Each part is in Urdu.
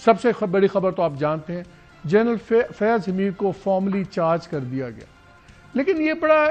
سب سے بڑی خبر تو آپ جانتے ہیں، جنرل فیض حمید کو فارملی چارج کر دیا گیا. لیکن یہ بڑا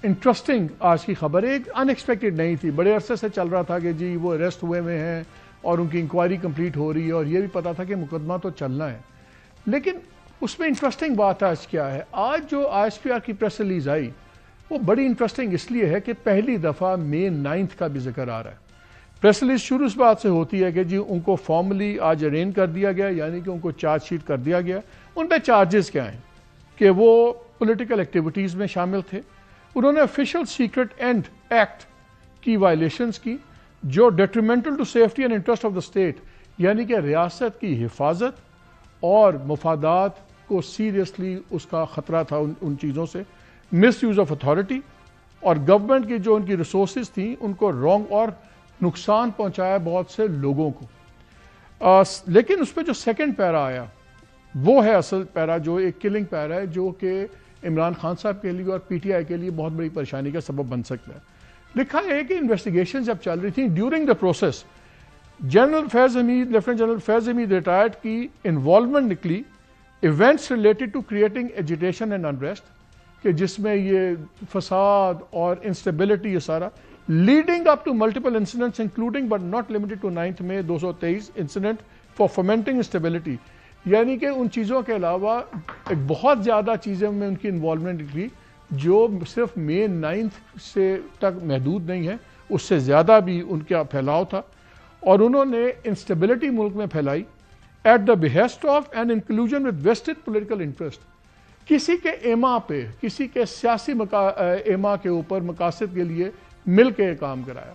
انٹرسٹنگ آج کی خبر ہے، ایک ان ایکسپیکٹڈ نہیں تھی. بڑے عرصے سے چل رہا تھا کہ جی وہ اریسٹ ہوئے ہیں اور ان کی انکوائری کمپلیٹ ہو رہی ہے، اور یہ بھی پتا تھا کہ مقدمہ تو چلنا ہے. لیکن اس میں انٹرسٹنگ بات آج کیا ہے، آج جو آئی ایس پی آر کی پریس ریلیز آئی وہ بڑی انٹرسٹنگ اس لیے ہے کہ پہلی دفعہ مئی 9 کا بھی ذکر آ رہا ہے. پریس ریلیز شروع اس بات سے ہوتی ہے کہ جی ان کو فارملی آج ارین کر دیا گیا، یعنی کہ ان کو چارج شیٹ کر دیا گیا. ان پہ چارجز کیا ہیں کہ وہ پولیٹیکل ایکٹیویٹیز میں شامل تھے، انہوں نے آفیشیل سیکرٹ اینڈ ایکٹ کی وائلیشنز کی جو detrimental to safety and interest of the state, یعنی کہ ریاست کی حفاظت اور مفادات کو سیریسلی اس کا خطرہ تھا ان چیزوں سے. مس یوز آف اتھارٹی اور گورنمنٹ کی جو ان کی ریسورسز تھیں ان کو رانگ اور نقصان پہنچایا بہت سے لوگوں کو. لیکن اس پہ جو سیکنڈ پیرا آیا وہ ہے اصل پیرا، جو ایک کلنگ پیرا ہے، جو کہ عمران خان صاحب کے لیے اور پی ٹی آئی کے لیے بہت بڑی پریشانی کا سبب بن سکتا ہے. لکھا ہے کہ انویسٹیگیشن جب چل رہی تھیں during the process lieutenant general Faiz Hameed retired کی انوالومنٹ نکلی events related to creating agitation and unrest, کہ جس میں یہ فساد اور انسٹیبلٹی یہ سارا leading up to multiple incidents including but not limited to 9 May 2023 incident for fomenting instability, یعنی کہ ان چیزوں کے علاوہ ایک بہت زیادہ چیزوں میں ان کی انوالومنٹ نکلی جو صرف مئی 9 سے تک محدود نہیں ہے، اس سے زیادہ بھی ان کا پھیلاؤ تھا. اور انہوں نے انسٹیبلٹی ملک میں پھیلائی at the behest of and inclusion with vested political interest, کسی کے ایما پہ، کسی کے سیاسی ایما کے اوپر مقاصد کے لیے مل کے کام کرایا.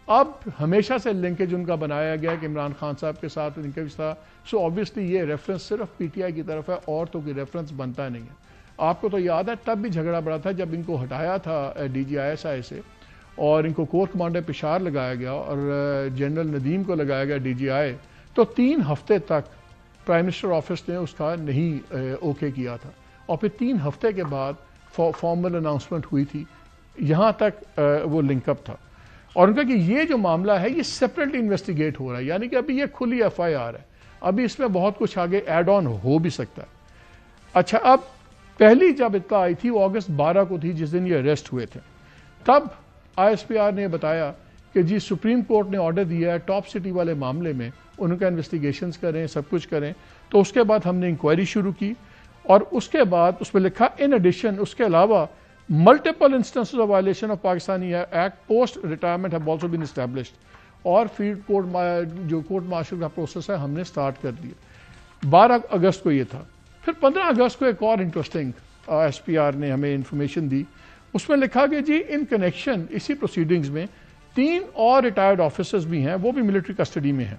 اب ہمیشہ سے لنکیج ان کا بنایا گیا کہ عمران خان صاحب کے ساتھ ان کے ساتھ، سو آبویسلی یہ ریفرنس صرف پی ٹی آئی کی طرف ہے اور تو کوئی ریفرنس بنتا نہیں ہے. آپ کو تو یاد ہے تب بھی جھگڑا بڑا تھا جب ان کو ہٹایا تھا ڈی جی آئی ایس آئی سے اور ان کو کور کمانڈر پشاور لگایا گیا اور جنرل ندیم کو لگایا گیا ڈی جی آئی، تو 3 ہفتے تک پرائم منسٹر آفس نے اس کا نہیں اوکے کیا تھا، اور پھر 3 ہفتے کے بعد فارمل اناؤنسمنٹ ہوئی تھی. یہاں تک وہ لنک اپ تھا. اور ان کا کہ یہ جو معاملہ ہے یہ سیپریٹلی انویسٹیگیٹ ہو رہا ہے، یعنی کہ ابھی یہ کھلی ایف آئی آر ہے، ابھی اس میں بہت کچھ آگے ایڈ آن ہو بھی سکتا ہے. اچھا، اب پہلی جب اطلاع آئی تھی وہ اگست 12 کو تھی، جس دن یہ اریسٹ ہوئے تھے. تب آئی ایس پی آر نے بتایا کہ جی سپریم کورٹ نے آرڈر دیا ہے ٹاپ سٹی والے معاملے میں ان کا انویسٹیگیشنز کریں، سب کچھ کریں. تو اس کے بعد ہم نے انکوائری شروع کی، اور اس کے بعد اس میں لکھا ان ایڈیشن اس کے علاوہ multiple instances of violation of Pakistani act post retirement have also been established, اور فیلڈ کورٹ جو کورٹ مارشل کا پروسیس ہے ہم نے سٹارٹ کر دیا. 12 اگست کو یہ تھا. پھر 15 اگست کو ایک اور انٹرسٹنگ ایس پی آر نے ہمیں انفارمیشن دی. اس میں لکھا کہ جی ان کنیکشن اسی پروسیڈنگز میں 3 اور ریٹائرڈ آفیسرز بھی ہیں، وہ بھی ملٹری کسٹڈی میں ہیں،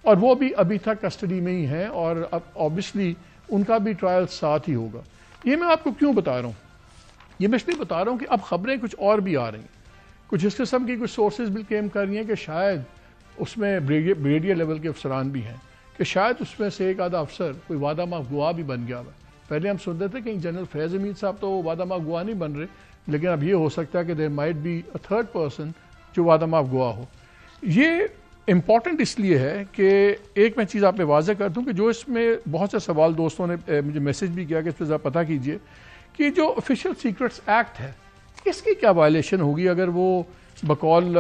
اور وہ بھی ابھی تک کسٹڈی میں ہی ہیں، اور اب آبویسلی ان کا بھی ٹرائل ساتھ ہی ہوگا. یہ میں آپ کو کیوں بتا رہا ہوں؟ یہ میں اس لیے بتا رہا ہوں کہ اب خبریں کچھ اور بھی آ رہی ہیں، کچھ اس قسم کی کچھ سورسز بھی کلیم کر رہی ہیں کہ شاید اس میں بریگیڈیئر لیول کے افسران بھی ہیں، کہ شاید اس میں سے ایک آدھا افسر کوئی وعدہ معاف گواہ بھی بن گیا ہوا. پہلے ہم سنتے تھے کہ جنرل فیض حمید صاحب تو وعدہ معاف گواہ نہیں بن رہے، لیکن اب یہ ہو سکتا ہے کہ there might be a third person جو وعدہ معاف گواہ ہو. یہ امپورٹنٹ اس لیے ہے کہ ایک میں چیز آپ نے واضح کر دوں کہ جو اس میں بہت سے سوال دوستوں نے مجھے میسج بھی کیا کہ اس پہ ذرا پتہ کیجئے کہ جو آفیشیل سیکرٹس ایکٹ ہے اس کی کیا وائلیشن ہوگی اگر وہ بقول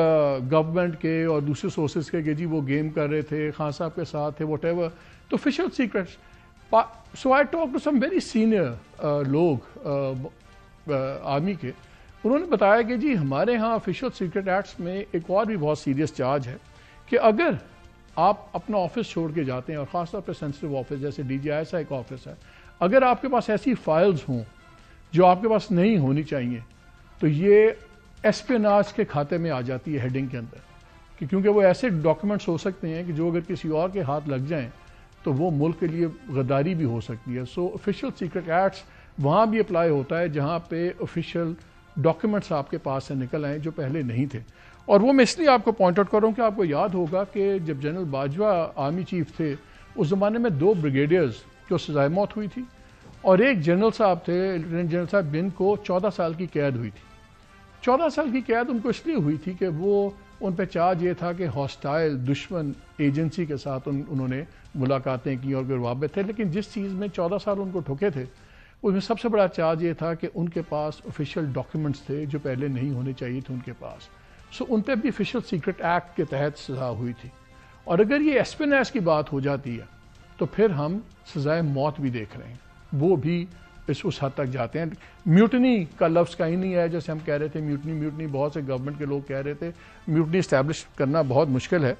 گورنمنٹ کے اور دوسرے سورسز کے کہ جی وہ گیم کر رہے تھے، خان صاحب کے ساتھ تھے، واٹ ایور. تو official secrets, so I talk to some very senior لوگ آرمی کے، انہوں نے بتایا کہ جی ہمارے ہاں آفیشیل سیکرٹ ایکٹس میں ایک اور بھی بہت سیریس چارج ہے کہ اگر آپ اپنا آفس چھوڑ کے جاتے ہیں، اور خاص طور پہ سینسٹیو آفس جیسے D G I S I کا آفس ہے، اگر آپ کے پاس ایسی فائلز ہوں جو آپ کے پاس نہیں ہونی چاہیے، تو یہ ایسپیناج کے کھاتے میں آ جاتی ہے ہیڈنگ کے اندر، کہ کیونکہ وہ ایسے ڈاکیومنٹس ہو سکتے ہیں کہ جو اگر کسی اور کے ہاتھ لگ جائیں تو وہ ملک کے لیے غداری بھی ہو سکتی ہے. سو آفیشیل سیکرٹ ایکٹس وہاں بھی اپلائی ہوتا ہے جہاں پہ آفیشیل ڈاکیومنٹس آپ کے پاس سے نکل آئیں جو پہلے نہیں تھے. اور وہ میں اس لیے آپ کو پوائنٹ آؤٹ کروں کہ آپ کو یاد ہوگا کہ جب جنرل باجوہ آرمی چیف تھے اس زمانے میں 2 بریگیڈیئرز جو سزائے موت ہوئی تھی، اور ایک جنرل صاحب تھے لیفٹیننٹ جنرل صاحب، جن کو 14 سال کی قید ہوئی تھی. 14 سال کی قید ان کو اس لیے ہوئی تھی کہ وہ ان پہ چارج یہ تھا کہ ہاسٹائل دشمن ایجنسی کے ساتھ انہوں نے ملاقاتیں کی اور روابط تھے، لیکن جس چیز میں 14 سال ان کو ٹھوکے تھے اس میں سب سے بڑا چارج یہ تھا کہ ان کے پاس آفیشیل ڈاکیومنٹس تھے جو پہلے نہیں ہونے چاہیے تھے ان کے پاس. سو ان پہ بھی آفیشیل سیکرٹ ایکٹ کے تحت سزا ہوئی تھی. اور اگر یہ ایسپینیس کی بات ہو جاتی ہے تو پھر ہم سزائے موت بھی دیکھ رہے ہیں، وہ بھی اس حد تک جاتے ہیں. میوٹنی کا لفظ کہیں نہیں ہے، جیسے ہم کہہ رہے تھے میوٹنی بہت سے گورنمنٹ کے لوگ کہہ رہے تھے. میوٹنی اسٹیبلش کرنا بہت مشکل ہے،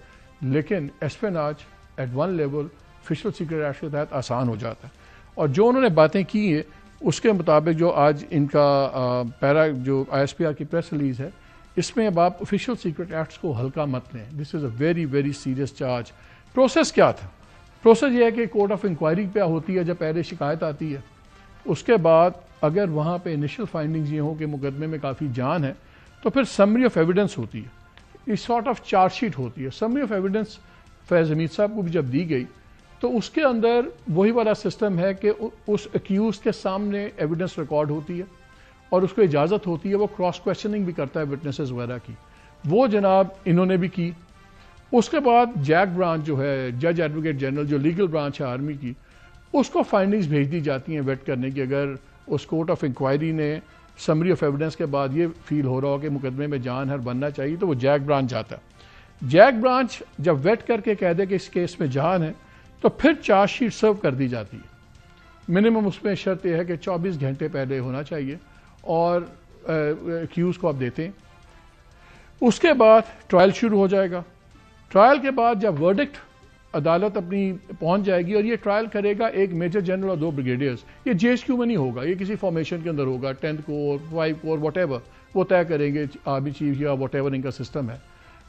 لیکن espionage at one level official secret act کے تحت آسان ہو جاتا ہے. اور جو انہوں نے باتیں کی ہیں اس کے مطابق جو آج ان کا پیرا جو آئی ایس پی آر کی پریس ریلیز ہے، اس میں اب آپ آفیشیل سیکرٹ ایکٹس کو ہلکا مت لیں. This is a very very serious charge. Process کیا تھا؟ پروسیس یہ ہے کہ کورٹ آف انکوائری پہ ہوتی ہے جب پہلے شکایت آتی ہے. اس کے بعد اگر وہاں پہ انیشل فائنڈنگز یہ ہوں کہ مقدمے میں کافی جان ہے تو پھر سمری آف ایویڈنس ہوتی ہے، اس سارٹ آف چارج شیٹ ہوتی ہے. سمری آف ایویڈنس فیض حمید صاحب کو بھی جب دی گئی تو اس کے اندر وہی والا سسٹم ہے کہ اس اکیوز کے سامنے ایویڈنس ریکارڈ ہوتی ہے اور اس کو اجازت ہوتی ہے وہ کراس کویسچننگ بھی کرتا ہے وٹنسز وغیرہ کی. وہ جناب انہوں نے بھی کی. اس کے بعد جیک برانچ جو ہے جج ایڈوکیٹ جنرل جو لیگل برانچ ہے آرمی کی، اس کو فائنڈنگز بھیج دی جاتی ہیں ویٹ کرنے کی. اگر اس کورٹ آف انکوائری نے سمری آف ایویڈنس کے بعد یہ فیل ہو رہا ہو کہ مقدمے میں جان ہے بننا چاہیے تو وہ جیک برانچ جاتا ہے. جیک برانچ جب ویٹ کر کے کہہ دے کہ اس کیس میں جان ہے تو پھر چارج شیٹ سرو کر دی جاتی ہے. منیمم اس میں شرط یہ ہے کہ 24 گھنٹے پہلے ہونا چاہیے اور ایکیوز کو آپ دیتے ہیں. اس کے بعد ٹرائل شروع ہو جائے گا. ٹرائل کے بعد جب ورڈکٹ عدالت اپنی پہنچ جائے گی اور یہ ٹرائل کرے گا ایک میجر جنرل اور 2 بریگیڈیئرز. یہ جے ایچ کیو میں نہیں ہوگا، یہ کسی فارمیشن کے اندر ہوگا، 10 کور 5 کور واٹ ایور وہ طے کریں گے آرمی چیف یا واٹ ایور ان کا سسٹم ہے.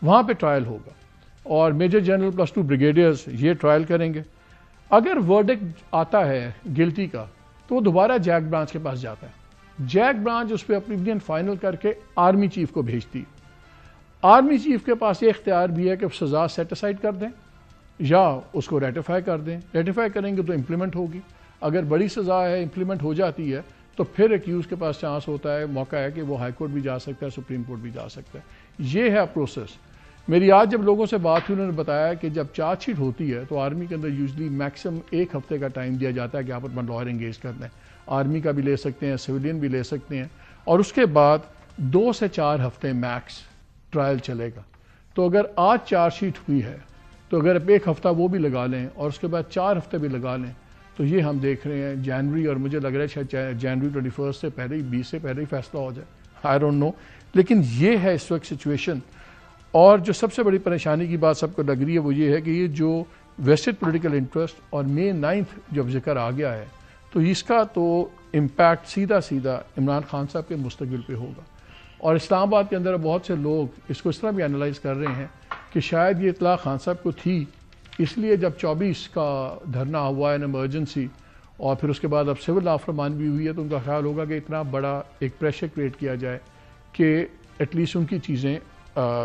وہاں پہ ٹرائل ہوگا اور میجر جنرل پلس 2 بریگیڈیئرز یہ ٹرائل کریں گے. اگر ورڈکٹ آتا ہے گلٹی کا تو وہ دوبارہ جیک برانچ کے پاس جاتا ہے. جیک برانچ اس پہ اپنی فائنل کر کے آرمی چیف کو بھیجتی. آرمی چیف کے پاس یہ اختیار بھی ہے کہ سزا سیٹ اسائڈ کر دیں یا اس کو ریٹیفائی کر دیں. ریٹیفائی کریں گے تو امپلیمنٹ ہوگی. اگر بڑی سزا ہے امپلیمنٹ ہو جاتی ہے تو پھر ایکیوز کے پاس چانس ہوتا ہے، موقع ہے کہ وہ ہائی کورٹ بھی جا سکتا ہے، سپریم کورٹ بھی جا سکتا ہے. یہ ہے پروسیس. میری آج جب لوگوں سے بات ہوئی انہوں نے بتایا کہ جب چارج شیٹ ہوتی ہے تو آرمی کے اندر یوزلی میکسیمم 1 ہفتے کا ٹائم دیا جاتا ہے کہ آپ اپنا لائر انگیج کر لیں. آرمی کا بھی لے سکتے ہیں، سویلین بھی لے سکتے ہیں، اور اس کے بعد 2 سے 4 ہفتے میکس ٹرائل چلے گا. تو اگر آج چارج شیٹ ہوئی ہے تو اگر آپ 1 ہفتہ وہ بھی لگا لیں اور اس کے بعد 4 ہفتے بھی لگا لیں تو یہ ہم دیکھ رہے ہیں جنوری، اور مجھے لگ رہا ہے شاید جنوری 21 سے پہلے ہی 20 سے پہلے ہی فیصلہ ہو جائے. آئی ڈونٹ نو، لیکن یہ ہے اس وقت سچویشن. اور جو سب سے بڑی پریشانی کی بات سب کو لگ رہی ہے وہ یہ ہے کہ یہ جو ویسٹڈ پولیٹیکل انٹرسٹ اور May 9 جب ذکر آ گیا ہے تو اس کا تو امپیکٹ سیدھا عمران خان صاحب کے مستقبل پہ ہوگا. اور اسلام آباد کے اندر بہت سے لوگ اس کو اس طرح بھی انالائز کر رہے ہیں کہ شاید یہ اطلاع خان صاحب کو تھی، اس لیے جب 24 کا دھرنا ہوا ہے ایمرجنسی اور پھر اس کے بعد اب سول نافرمانی بھی ہوئی ہے تو ان کا خیال ہوگا کہ اتنا بڑا ایک پریشر کریٹ کیا جائے کہ ایٹ لیسٹ ان کی چیزیں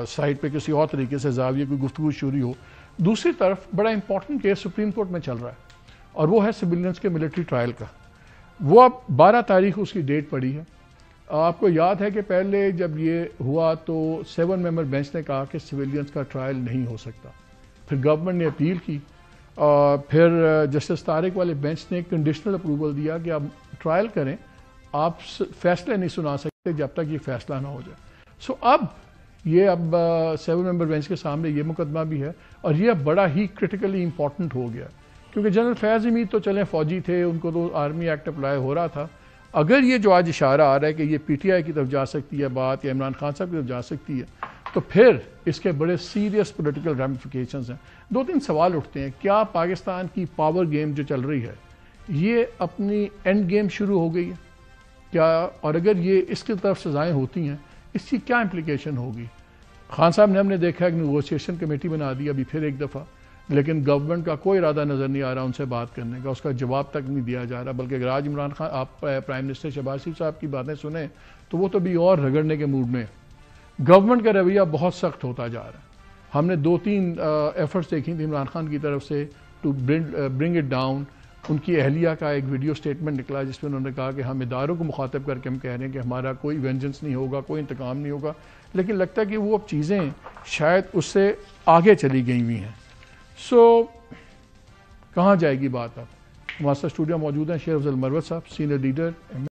سائٹ پہ کسی اور طریقے سے زاویے کوئی گفتگو شروع ہو. دوسری طرف بڑا امپورٹنٹ کیس سپریم کورٹ میں چل رہا ہے اور وہ ہے سویلینس کے ملٹری ٹرائل کا. وہ اب 12 تاریخ اس کی ڈیٹ پڑی ہے. آپ کو یاد ہے کہ پہلے جب یہ ہوا تو 7 ممبر بینچ نے کہا کہ سویلینس کا ٹرائل نہیں ہو سکتا. پھر گورنمنٹ نے اپیل کی، پھر جسٹس طارق والے بینچ نے کنڈیشنل اپروول دیا کہ آپ ٹرائل کریں، آپ فیصلے نہیں سنا سکتے جب تک یہ فیصلہ نہ ہو جائے. سو اب 7 ممبر بینچ کے سامنے یہ مقدمہ بھی ہے اور یہ اب بڑا ہی کرٹیکلی امپورٹنٹ ہو گیا کیونکہ جنرل فیض حمید تو چلیں فوجی تھے، ان کو تو آرمی ایکٹ اپلائی ہو رہا تھا. اگر یہ جو آج اشارہ آ رہا ہے کہ یہ پی ٹی آئی کی طرف جا سکتی ہے بات یا عمران خان صاحب کی طرف جا سکتی ہے تو پھر اس کے بڑے سیریس پولیٹیکل ریمیفیکیشنز ہیں. 2-3 سوال اٹھتے ہیں. کیا پاکستان کی پاور گیم جو چل رہی ہے یہ اپنی اینڈ گیم شروع ہو گئی ہے کیا؟ اور اگر یہ اس کی طرف سزائیں ہوتی ہیں اس کی کیا امپلیکیشن ہوگی؟ خان صاحب نے ہم نے دیکھا ایک نیگوشیشن کمیٹی بنا دی ابھی پھر ایک دفعہ، لیکن گورنمنٹ کا کوئی ارادہ نظر نہیں آ رہا ان سے بات کرنے کا، اس کا جواب تک نہیں دیا جا رہا. بلکہ اگر آج عمران خان آپ پرائم منسٹر شہباز شریف صاحب کی باتیں سنیں تو وہ تو بھی اور رگڑنے کے موڈ میں. گورنمنٹ کا رویہ بہت سخت ہوتا جا رہا ہے. ہم نے 2-3 ایفرٹس دیکھی تھی عمران خان کی طرف سے ٹو برنگ اٹ ڈاؤن. ان کی اہلیہ کا ایک ویڈیو سٹیٹمنٹ نکلا جس میں انہوں نے کہا کہ ہم اداروں کو مخاطب کر کے ہم کہہ رہے ہیں کہ ہمارا کوئی وینجنس نہیں ہوگا، کوئی انتقام نہیں ہوگا، لیکن لگتا ہے کہ وہ اب چیزیں شاید اس سے آگے چلی گئی ہوئی ہیں. سو کہاں جائے گی بات اب؟ ہمارے ساتھ اسٹوڈیو موجود ہیں شیخ افضل مروت صاحب، سینئر لیڈر